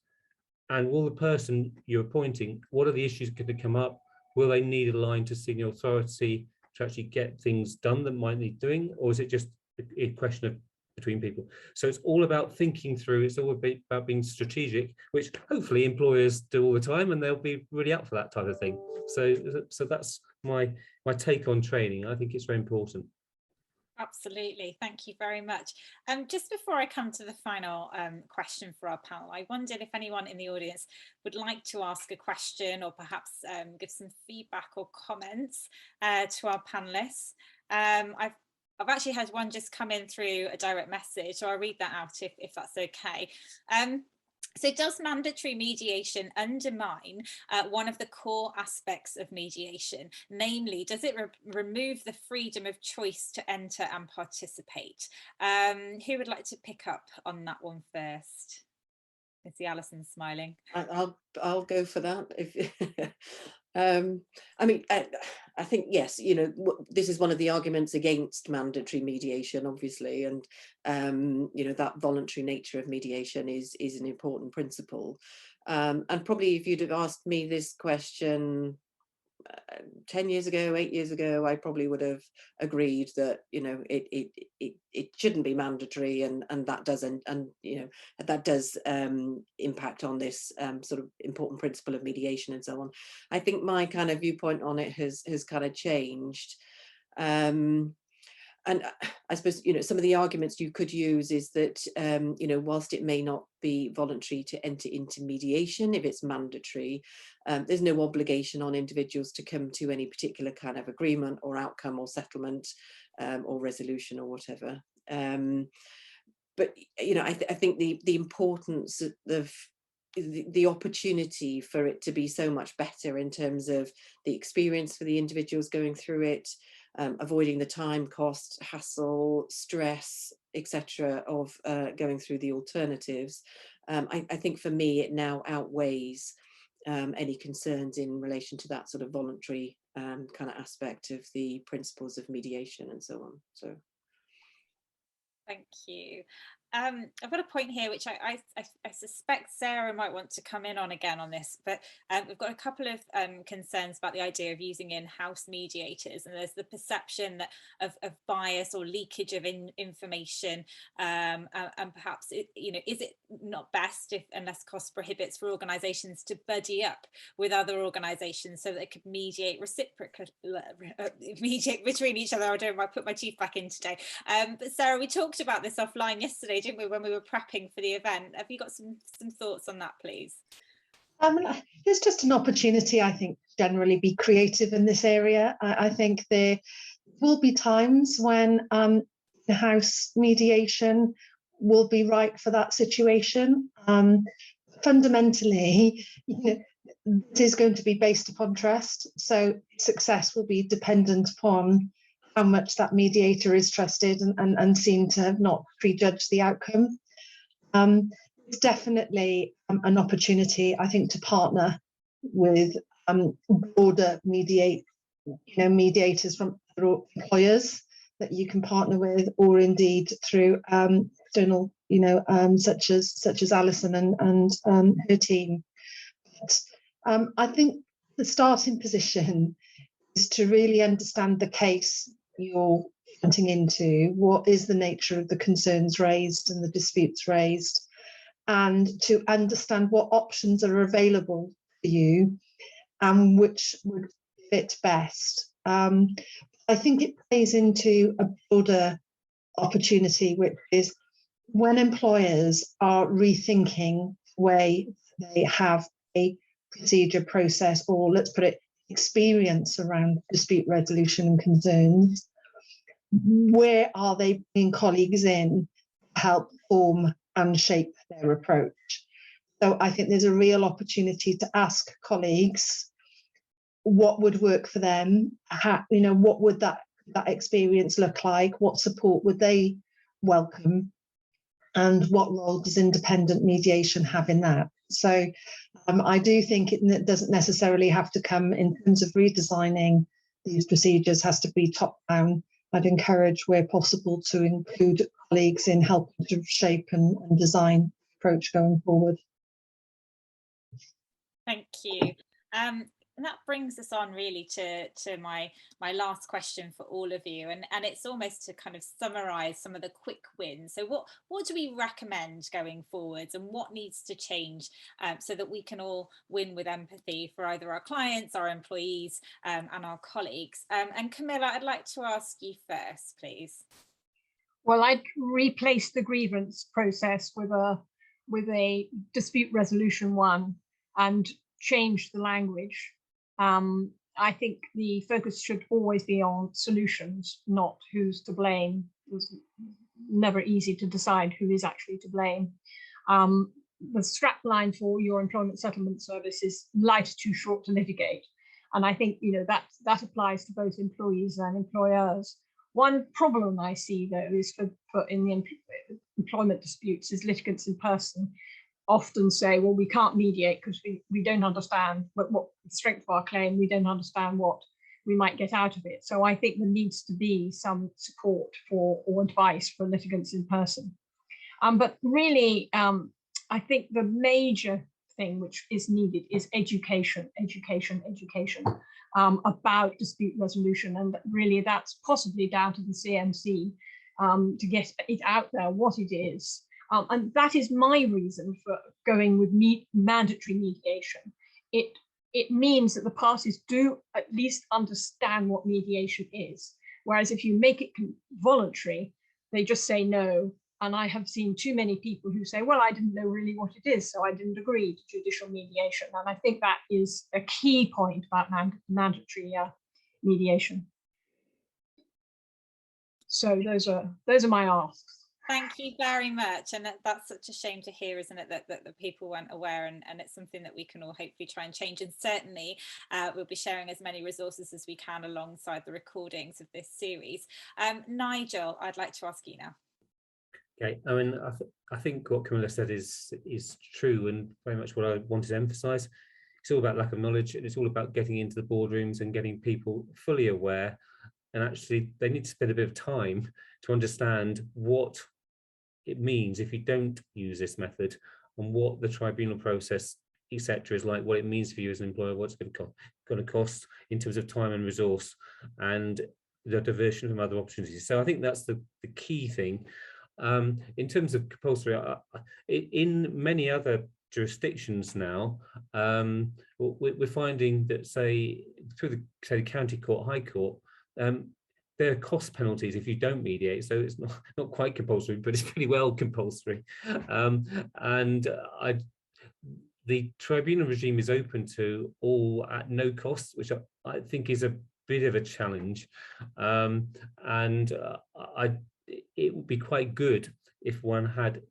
And will the person you're appointing, what are the issues going to come up? Will they need a line to senior authority to actually get things done that might need doing? Or is it just a question of between people? So it's all about thinking through, it's all about being strategic, which hopefully employers do all the time, and they'll be really up for that type of thing. So that's my take on training. I think it's very important. Absolutely, thank you very much. Just before I come to the final question for our panel, I wondered if anyone in the audience would like to ask a question, or perhaps give some feedback or comments to our panelists. I've actually had one just come in through a direct message, so I'll read that out if that's okay. So does mandatory mediation undermine one of the core aspects of mediation? Namely, does it remove the freedom of choice to enter and participate? Who would like to pick up on that one first? I see Allison smiling. I'll go for that. If I mean, I think yes. You know, this is one of the arguments against mandatory mediation, obviously, and you know, that voluntary nature of mediation is an important principle. And probably if you'd have asked me this question 10 years ago, 8 years ago, I probably would have agreed that, you know, it shouldn't be mandatory, and that does, and you know, that does impact on this sort of important principle of mediation and so on. I think my kind of viewpoint on it has kind of changed. And I suppose, you know, some of the arguments you could use is that, you know, whilst it may not be voluntary to enter into mediation, if it's mandatory, there's no obligation on individuals to come to any particular kind of agreement or outcome or settlement or resolution or whatever. But, you know, I think the importance of the opportunity for it to be so much better in terms of the experience for the individuals going through it, avoiding the time, cost, hassle, stress, etc. of going through the alternatives. I think for me it now outweighs any concerns in relation to that sort of voluntary kind of aspect of the principles of mediation and so on. So thank you. I've got a point here which I suspect Sarah might want to come in on again on this, but we've got a couple of concerns about the idea of using in-house mediators, and there's the perception that of bias or leakage of information, and perhaps you know, is it not best, if unless cost prohibits, for organisations to buddy up with other organisations so that they could mediate mediate between each other? I don't know, I put my teeth back in today. But Sarah, we talked about this offline yesterday, didn't we, when we were prepping for the event? Have you got some thoughts on that, please? There's just an opportunity, I think, to generally be creative in this area. I think there will be times when in-house mediation will be right for that situation. Fundamentally, you know, it is going to be based upon trust, so success will be dependent upon how much that mediator is trusted and seen to have not prejudged the outcome. It's definitely an opportunity, I think, to partner with broader mediators from other employers that you can partner with, or indeed through external, you know, such as Allison and her team. But I think the starting position is to really understand the case you're wanting into, what is the nature of the concerns raised and the disputes raised, and to understand what options are available for you and which would fit best. I think it plays into a broader opportunity, which is when employers are rethinking the way they have a procedure, process, or let's put it, experience around dispute resolution and concerns, where are they bringing colleagues in to help form and shape their approach? So I think there's a real opportunity to ask colleagues what would work for them, how, you know, what would that experience look like, what support would they welcome, and what role does independent mediation have in that? So I do think it doesn't necessarily have to come in terms of redesigning these procedures, has to be top down. I'd encourage, where possible, to include colleagues in helping to shape and design approach going forward. Thank you. And that brings us on really to my last question for all of you, and it's almost to kind of summarize some of the quick wins. So what do we recommend going forwards, and what needs to change so that we can all win with empathy for either our clients, our employees, and our colleagues? And Camilla, I'd like to ask you first, please. Well, I'd replace the grievance process with a dispute resolution one and change the language. I think the focus should always be on solutions, not who's to blame. It's never easy to decide who is actually to blame. strap line for your employment settlement service is life too short to litigate. And I think, that applies to both employees and employers. One problem I see, though, is for in the employment disputes is litigants in person often say, well, we can't mediate because we don't understand what the strength of our claim, we don't understand what we might get out of it. So I think there needs to be some support or advice for litigants in person. But really, I think the major thing which is needed is education about dispute resolution, and really that's possibly down to the CMC to get it out there what it is. And that is my reason for going with mandatory mediation. It means that the parties do at least understand what mediation is. Whereas if you make it voluntary, they just say no. And I have seen too many people who say, well, I didn't know really what it is, so I didn't agree to judicial mediation. And I think that is a key point about mandatory mediation. So those are my asks. Thank you very much. And that's such a shame to hear, isn't it, that the people weren't aware, and it's something that we can all hopefully try and change. And certainly we'll be sharing as many resources as we can alongside the recordings of this series. Nigel, I'd like to ask you now. Okay, I mean, I think what Camilla said is true, and very much what I wanted to emphasise. It's all about lack of knowledge, and it's all about getting into the boardrooms and getting people fully aware. And actually, they need to spend a bit of time to understand what it means if you don't use this method, and what the tribunal process, etc., is like, what it means for you as an employer, what's going to cost in terms of time and resource, and the diversion from other opportunities. So I think that's the key thing. In terms of compulsory, in many other jurisdictions now, we're finding that, say, through the county court, high court, there are cost penalties if you don't mediate. So it's not quite compulsory, but it's pretty well compulsory. The tribunal regime is open to all at no cost, which I think is a bit of a challenge. It would be quite good if one had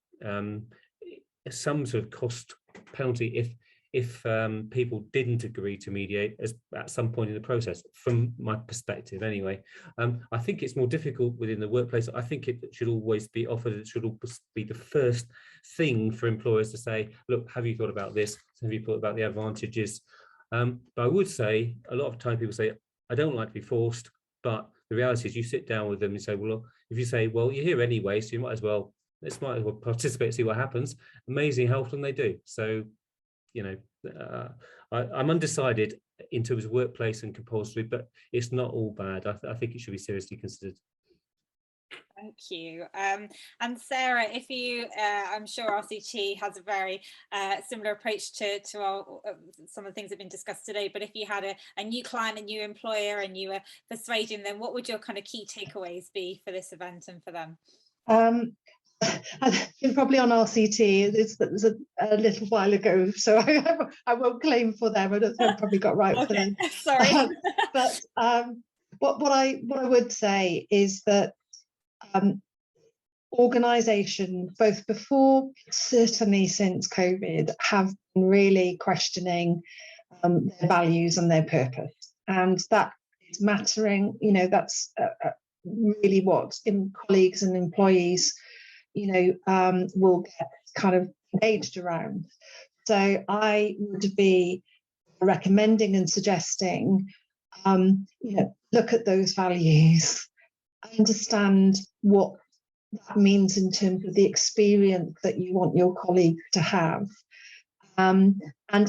some sort of cost penalty if people didn't agree to mediate at some point in the process, from my perspective anyway. I think it's more difficult within the workplace. I think it should always be offered. It should always be the first thing for employers to say, look, have you thought about this? Have you thought about the advantages? But I would say a lot of time people say, I don't like to be forced, but the reality is you sit down with them and say, well, if you say, well, you're here anyway, so you might as well participate, see what happens. Amazing how often they do. So, I'm undecided in terms of workplace and compulsory, but it's not all bad. I think it should be seriously considered. Thank you. And Sarah, if you, I'm sure RCT has a very similar approach to our, some of the things that have been discussed today, but if you had a new client, a new employer, and you were persuading them, what would your kind of key takeaways be for this event and for them? I think probably on RCT, it's a little while ago, so I won't claim for them. I don't think I probably got right for them. Sorry. But what I would say is that organisations, both before, certainly since COVID, have been really questioning their values and their purpose, and that is mattering. That's really what colleagues and employees will get kind of engaged around. So I would be recommending and suggesting, look at those values, understand what that means in terms of the experience that you want your colleagues to have, and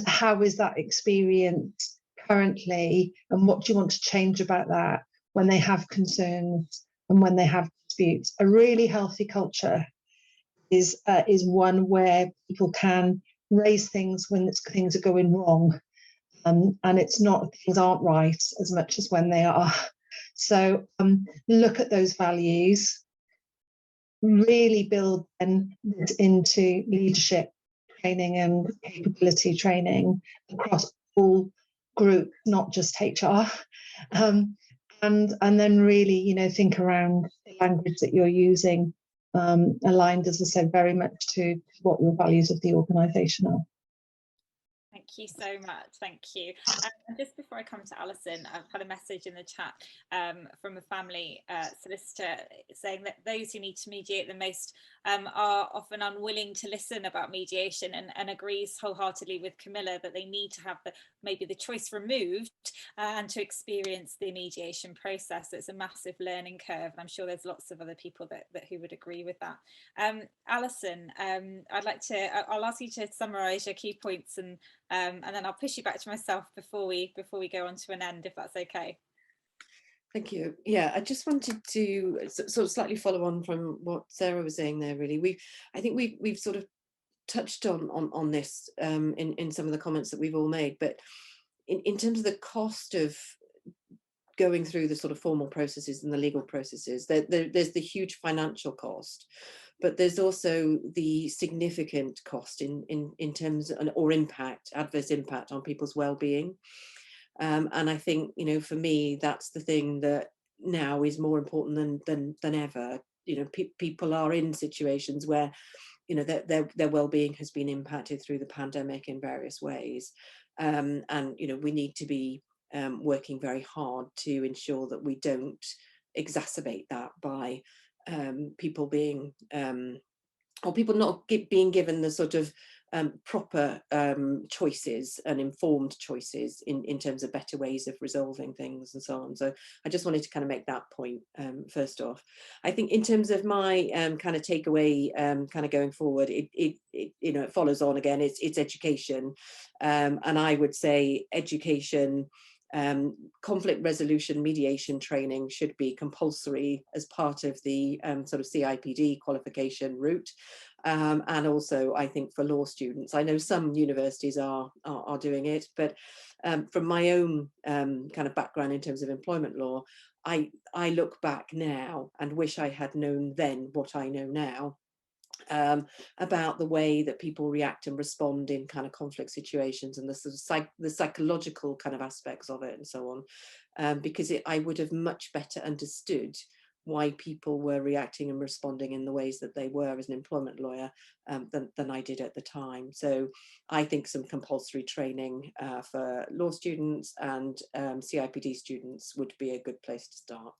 how is that experience currently, and what do you want to change about that when they have concerns and when they have disputes. A really healthy culture is one where people can raise things when things are going wrong, and it's not, things aren't right as much as when they are. So look at those values, really build this into leadership training and capability training across all groups, not just HR. And then really, think around the language that you're using aligned, as I said, very much to what the values of the organisation are. Thank you so much. Thank you. And just before I come to Allison, I've had a message in the chat from a family solicitor saying that those who need to mediate the most are often unwilling to listen about mediation, and agrees wholeheartedly with Camilla that they need to have maybe the choice removed and to experience the mediation process. So it's a massive learning curve, and I'm sure there's lots of other people that who would agree with that. Allison, I'll ask you to summarise your key points, and then I'll push you back to myself before we go on to an end, if that's okay. Thank you. Yeah, I just wanted to sort of slightly follow on from what Sarah was saying there. Really, I think we've sort of touched on this in some of the comments that we've all made, but in terms of the cost of going through the sort of formal processes and the legal processes, there's the huge financial cost, but there's also the significant cost in terms of, or adverse impact on people's well-being. And I think, you know, for me, that's the thing that now is more important than ever. You know, people are in situations where, you know, their well-being has been impacted through the pandemic in various ways, and you know, we need to be working very hard to ensure that we don't exacerbate that by people being or people not being given the sort of proper choices and informed choices in terms of better ways of resolving things and so on. So I just wanted to kind of make that point first off. I think in terms of my kind of takeaway kind of going forward, it you know, it follows on again, it's education, and I would say education, conflict resolution mediation training should be compulsory as part of the sort of CIPD qualification route. And also, I think for law students, I know some universities are doing it, but from my own kind of background in terms of employment law, I look back now and wish I had known then what I know now about the way that people react and respond in kind of conflict situations, and the sort of the psychological kind of aspects of it and so on, because I would have much better understood why people were reacting and responding in the ways that they were as an employment lawyer than I did at the time. So I think some compulsory training for law students and CIPD students would be a good place to start.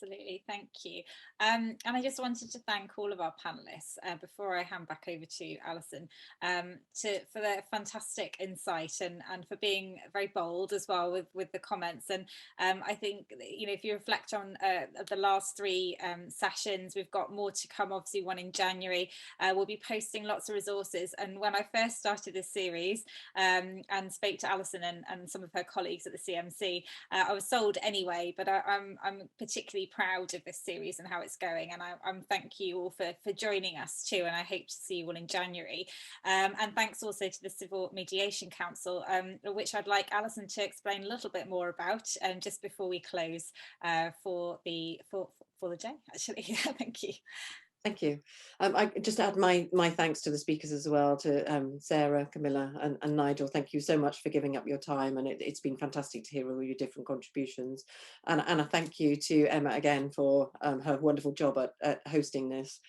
Absolutely, thank you. And I just wanted to thank all of our panelists before I hand back over to Allison for their fantastic insight and for being very bold as well with the comments. And I think, you know, if you reflect on the last three sessions, we've got more to come, obviously one in January. We'll be posting lots of resources. And when I first started this series and spoke to Allison and some of her colleagues at the CMC, I was sold anyway, but I'm particularly proud of this series and how it's going, and I'm thank you all for joining us too, and I hope to see you all in January, and thanks also to the Civil Mediation Council, which I'd like Allison to explain a little bit more about just before we close for the day, actually. Thank you. Thank you. I just add my thanks to the speakers as well, to Sarah, Camilla and Nigel. Thank you so much for giving up your time, and it's been fantastic to hear all your different contributions. And a thank you to Emma again for her wonderful job at hosting this.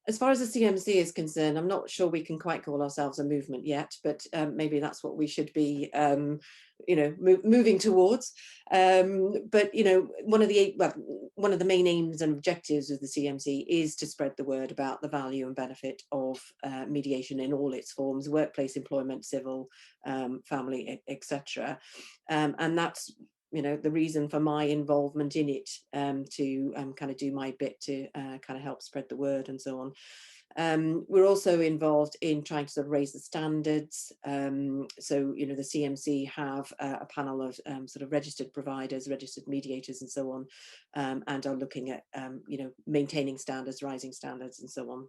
As far as the CMC is concerned, I'm not sure we can quite call ourselves a movement yet, but maybe that's what we should be, you know, moving towards. But you know, one of the main aims and objectives of the CMC is to spread the word about the value and benefit of mediation in all its forms: workplace, employment, civil, family, etc. And that's, you know, the reason for my involvement in it, to kind of do my bit to kind of help spread the word and so on. We're also involved in trying to sort of raise the standards. So, you know, the CMC have a panel of sort of registered providers, registered mediators and so on, and are looking at, you know, maintaining standards, rising standards and so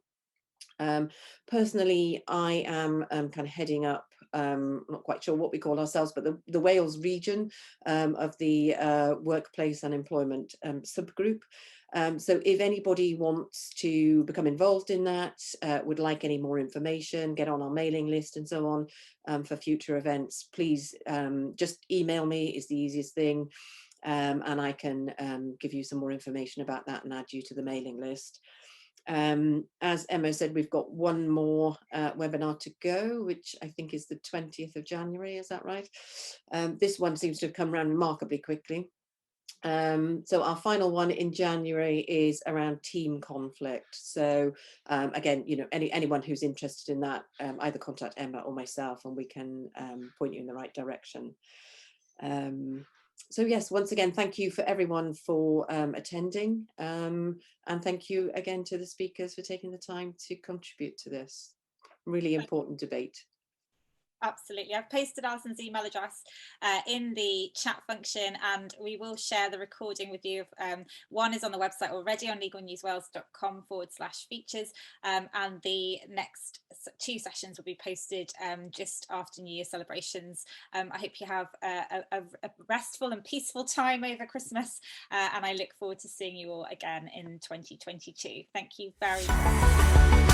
on. Personally, I am kind of heading up, I'm not quite sure what we call ourselves, but the Wales region of the workplace and employment subgroup. So if anybody wants to become involved in that, would like any more information, get on our mailing list and so on for future events, please just email me is the easiest thing. and I can give you some more information about that and add you to the mailing list. As Emma said, we've got one more webinar to go, which I think is the 20th of January, is that right? This one seems to have come around remarkably quickly. So our final one in January is around team conflict. So again, you know, anyone who's interested in that, either contact Emma or myself, and we can point you in the right direction. So yes, once again, thank you for everyone for attending, and thank you again to the speakers for taking the time to contribute to this really important debate. Absolutely. I've posted Alison's email address in the chat function, and we will share the recording with you. One is on the website already on legalnewswales.com/features, and the next 2 sessions will be posted just after New Year celebrations. I hope you have a restful and peaceful time over Christmas, and I look forward to seeing you all again in 2022. Thank you very much.